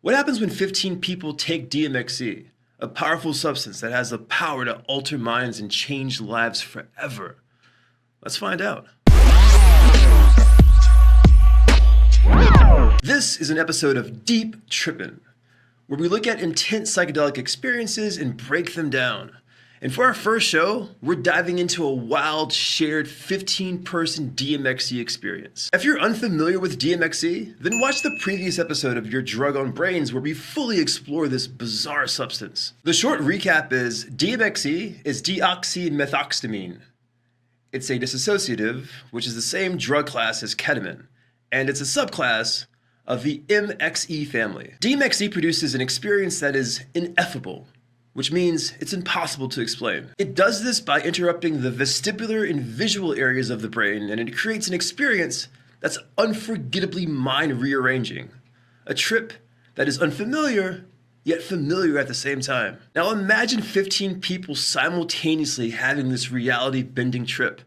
What happens when 15 people take DMXE, a powerful substance that has the power to alter minds and change lives forever? Let's find out. This is an episode of Deep Trippin', where we look at intense psychedelic experiences and break them down. And for our first show, we're diving into a wild, shared 15-person DMXE experience. If you're unfamiliar with DMXE, then watch the previous episode of Your Drug on Brains where we fully explore this bizarre substance. The short recap is DMXE is deoxymethoxytamine. It's a dissociative, which is the same drug class as ketamine, and it's a subclass of the MXE family. DMXE produces an experience that is ineffable, which means it's impossible to explain. It does this by interrupting the vestibular and visual areas of the brain, and it creates an experience that's unforgettably mind-rearranging. A trip that is unfamiliar, yet familiar at the same time. Now imagine 15 people simultaneously having this reality-bending trip.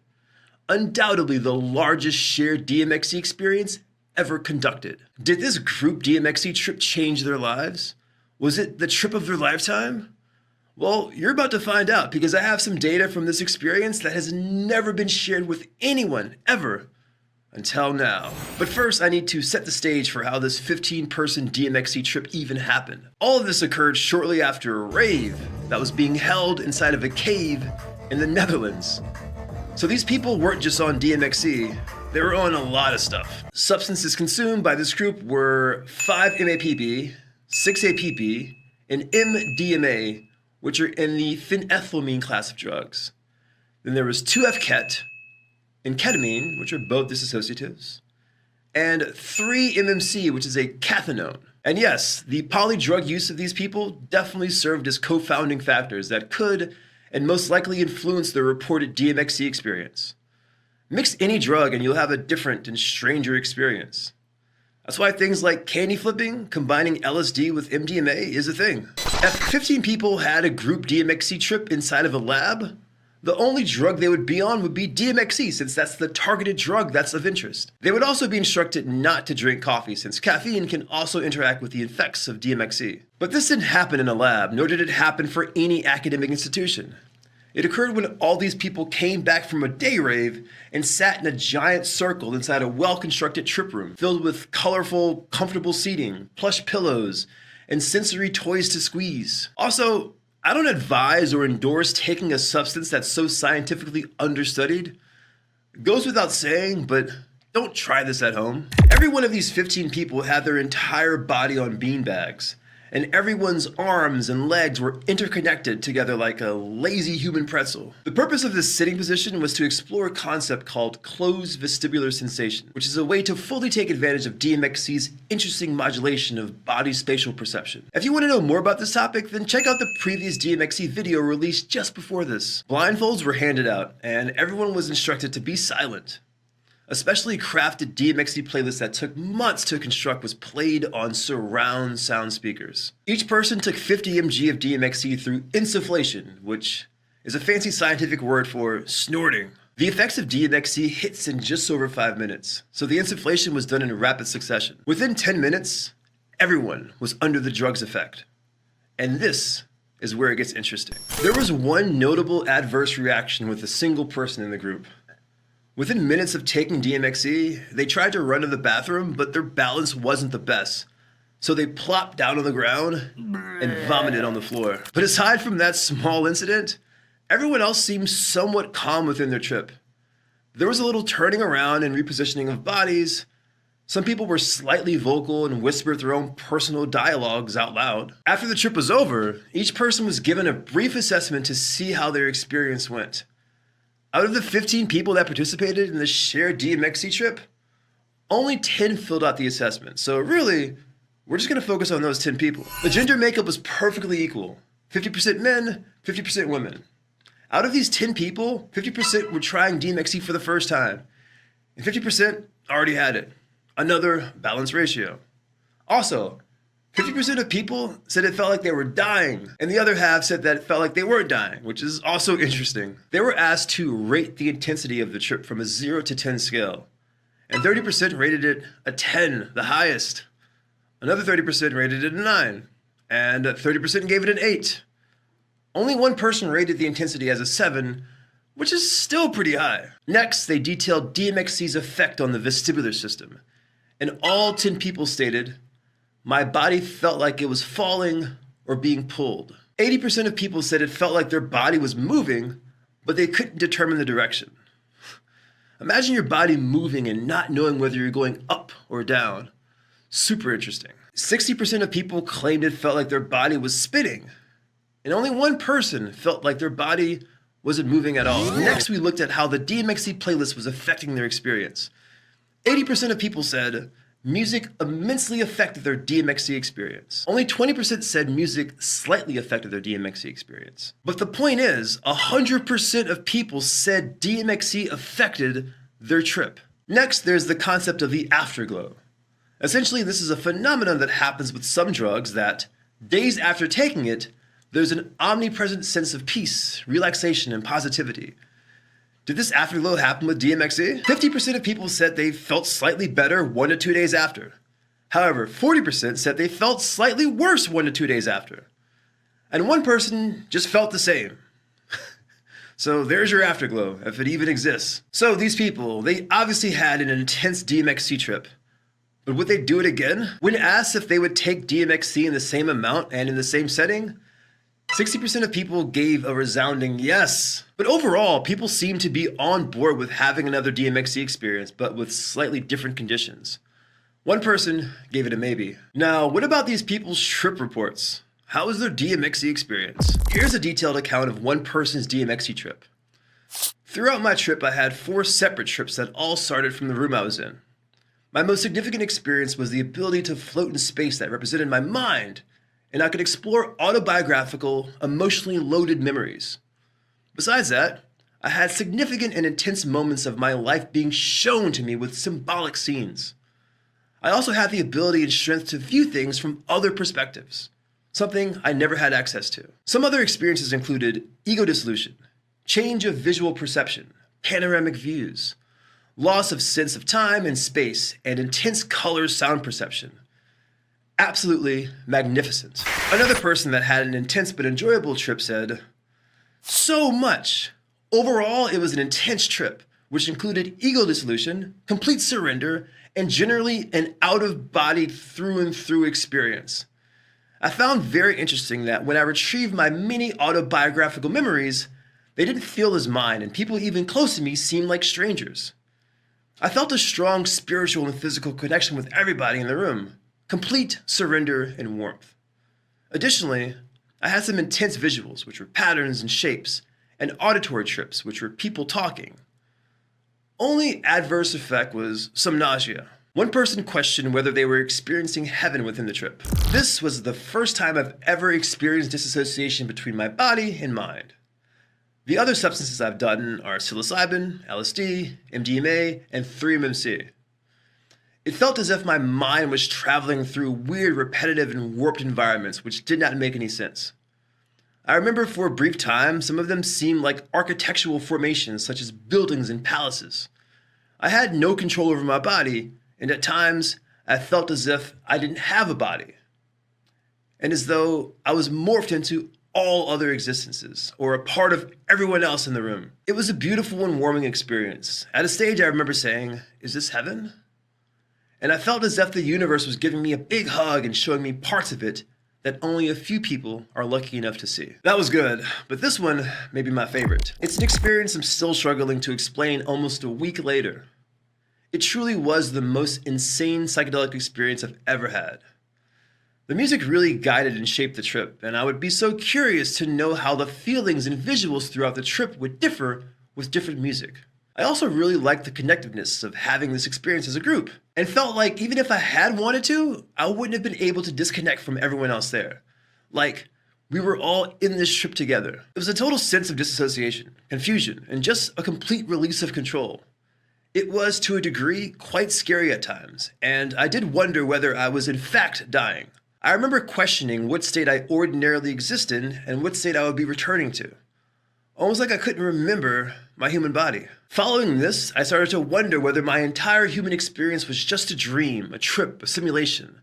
Undoubtedly the largest shared DMXE experience ever conducted. Did this group DMXE trip change their lives? Was it the trip of their lifetime? Well, you're about to find out because I have some data from this experience that has never been shared with anyone ever until now. But first, I need to set the stage for how this 15-person DMXE trip even happened. All of this occurred shortly after a rave that was being held inside of a cave in the Netherlands. So these people weren't just on DMXE, they were on a lot of stuff. Substances consumed by this group were 5-MAPB, 6-APB, and MDMA, which are in the phenethylamine class of drugs. Then there was 2F-ket and ketamine, which are both dissociatives, and 3-MMC, which is a cathinone. And yes, the polydrug use of these people definitely served as co-founding factors that could and most likely influence the reported DMXE experience. Mix any drug and you'll have a different and stranger experience. That's why things like candy flipping, combining LSD with MDMA is a thing. If 15 people had a group DMXE trip inside of a lab, the only drug they would be on would be DMXE since that's the targeted drug that's of interest. They would also be instructed not to drink coffee since caffeine can also interact with the effects of DMXE. But this didn't happen in a lab, nor did it happen for any academic institution. It occurred when all these people came back from a day rave and sat in a giant circle inside a well-constructed trip room filled with colorful, comfortable seating, plush pillows, and sensory toys to squeeze. Also, I don't advise or endorse taking a substance that's so scientifically understudied. It goes without saying, but don't try this at home. Every one of these 15 people had their entire body on beanbags, and everyone's arms and legs were interconnected together like a lazy human pretzel. The purpose of this sitting position was to explore a concept called closed vestibular sensation, which is a way to fully take advantage of DMXE's interesting modulation of body spatial perception. If you want to know more about this topic, then check out the previous DMXE video released just before this. Blindfolds were handed out, and everyone was instructed to be silent. A specially crafted DMXE playlist that took months to construct was played on surround sound speakers. Each person took 50 mg of DMXE through insufflation, which is a fancy scientific word for snorting. The effects of DMXE hits in just over 5 minutes, so the insufflation was done in rapid succession. Within 10 minutes, everyone was under the drug's effect. And this is where it gets interesting. There was one notable adverse reaction with a single person in the group. Within minutes of taking DMXE, they tried to run to the bathroom, but their balance wasn't the best. So they plopped down on the ground and vomited on the floor. But aside from that small incident, everyone else seemed somewhat calm within their trip. There was a little turning around and repositioning of bodies. Some people were slightly vocal and whispered their own personal dialogues out loud. After the trip was over, each person was given a brief assessment to see how their experience went. Out of the 15 people that participated in the shared DMXE trip, only 10 filled out the assessment. So really, we're just gonna focus on those 10 people. The gender makeup was perfectly equal. 50% men, 50% women. Out of these 10 people, 50% were trying DMXE for the first time, and 50% already had it. Another balanced ratio. Also, 50% of people said it felt like they were dying, and the other half said that it felt like they weren't dying, which is also interesting. They were asked to rate the intensity of the trip from a 0 to 10 scale, and 30% rated it a 10, the highest. Another 30% rated it a 9, and 30% gave it an 8. Only one person rated the intensity as a 7, which is still pretty high. Next, they detailed DMXE's effect on the vestibular system, and all 10 people stated, "My body felt like it was falling or being pulled." 80% of people said it felt like their body was moving, but they couldn't determine the direction. Imagine your body moving and not knowing whether you're going up or down. Super interesting. 60% of people claimed it felt like their body was spinning, and only one person felt like their body wasn't moving at all. Next, we looked at how the DMXE playlist was affecting their experience. 80% of people said music immensely affected their DMXE experience. Only 20% said music slightly affected their DMXE experience. But the point is, 100% of people said DMXE affected their trip. Next, there's the concept of the afterglow. Essentially, this is a phenomenon that happens with some drugs that, days after taking it, there's an omnipresent sense of peace, relaxation, and positivity. Did this afterglow happen with DMXE? 50% of people said they felt slightly better 1 to 2 days after. However, 40% said they felt slightly worse 1 to 2 days after. And one person just felt the same. So there's your afterglow, if it even exists. So these people, they obviously had an intense DMXE trip. But would they do it again? When asked if they would take DMXE in the same amount and in the same setting, 60% of people gave a resounding yes. But overall, people seem to be on board with having another DMXE experience, but with slightly different conditions. One person gave it a maybe. Now, what about these people's trip reports? How was their DMXE experience? Here's a detailed account of one person's DMXE trip. Throughout my trip, I had 4 separate trips that all started from the room I was in. My most significant experience was the ability to float in space that represented my mind, and I could explore autobiographical, emotionally loaded memories. Besides that, I had significant and intense moments of my life being shown to me with symbolic scenes. I also had the ability and strength to view things from other perspectives, something I never had access to. Some other experiences included ego dissolution, change of visual perception, panoramic views, loss of sense of time and space, and intense color sound perception. Absolutely magnificent. Another person that had an intense but enjoyable trip said, "So much. Overall, it was an intense trip, which included ego dissolution, complete surrender, and generally an out-of-body through and through experience. I found very interesting that when I retrieved my many autobiographical memories, they didn't feel as mine, and people even close to me seemed like strangers. I felt a strong spiritual and physical connection with everybody in the room, complete surrender and warmth. Additionally, I had some intense visuals, which were patterns and shapes, and auditory trips, which were people talking. Only adverse effect was some nausea. One person questioned whether they were experiencing heaven within the trip. This was the first time I've ever experienced disassociation between my body and mind. The other substances I've done are psilocybin, LSD, MDMA, and 3-MMC. It felt as if my mind was traveling through weird, repetitive, and warped environments which did not make any sense. I remember for a brief time, some of them seemed like architectural formations such as buildings and palaces. I had no control over my body, and at times I felt as if I didn't have a body, and as though I was morphed into all other existences, or a part of everyone else in the room. It was a beautiful and warming experience. At a stage, I remember saying, "Is this heaven?" And I felt as if the universe was giving me a big hug and showing me parts of it that only a few people are lucky enough to see. That was good, but this one may be my favorite. It's an experience I'm still struggling to explain almost a week later. It truly was the most insane psychedelic experience I've ever had. The music really guided and shaped the trip, and I would be so curious to know how the feelings and visuals throughout the trip would differ with different music. I also really liked the connectiveness of having this experience as a group, and felt like even if I had wanted to, I wouldn't have been able to disconnect from everyone else there. Like, we were all in this trip together. It was a total sense of disassociation, confusion, and just a complete release of control. It was, to a degree, quite scary at times, and I did wonder whether I was in fact dying. I remember questioning what state I ordinarily exist in and what state I would be returning to. Almost like I couldn't remember my human body. Following this, I started to wonder whether my entire human experience was just a dream, a trip, a simulation.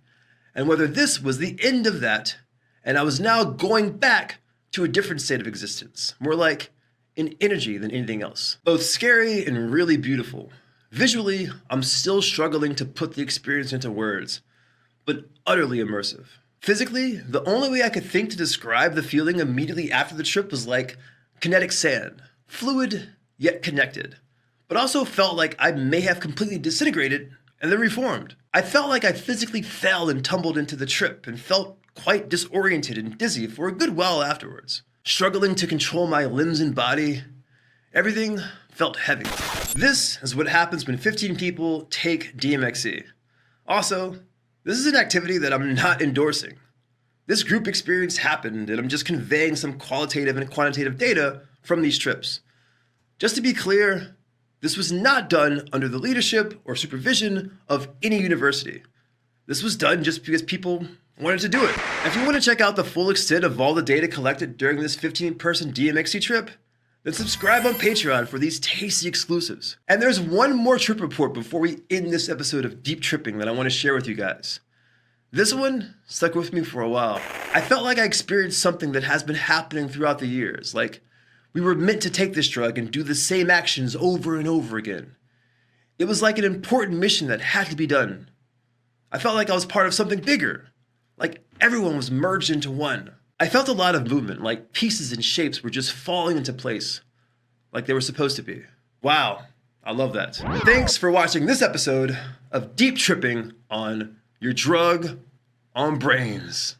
and whether this was the end of that, and I was now going back to a different state of existence, more like an energy than anything else. Both scary and really beautiful. Visually, I'm still struggling to put the experience into words, but utterly immersive. Physically, the only way I could think to describe the feeling immediately after the trip was like kinetic sand, fluid yet connected, but also felt like I may have completely disintegrated and then reformed. I felt like I physically fell and tumbled into the trip and felt quite disoriented and dizzy for a good while afterwards. Struggling to control my limbs and body, everything felt heavy. This is what happens when 15 people take DMXE. Also, this is an activity that I'm not endorsing. This group experience happened, and I'm just conveying some qualitative and quantitative data from these trips. Just to be clear, this was not done under the leadership or supervision of any university. This was done just because people wanted to do it. If you want to check out the full extent of all the data collected during this 15-person DMXE trip, then subscribe on Patreon for these tasty exclusives. And there's one more trip report before we end this episode of Deep Tripping that I want to share with you guys. This one stuck with me for a while. I felt like I experienced something that has been happening throughout the years, like we were meant to take this drug and do the same actions over and over again. It was like an important mission that had to be done. I felt like I was part of something bigger, like everyone was merged into one. I felt a lot of movement, like pieces and shapes were just falling into place, like they were supposed to be. Wow, I love that. Thanks for watching this episode of Deep Tripping on Your Drug on Brains.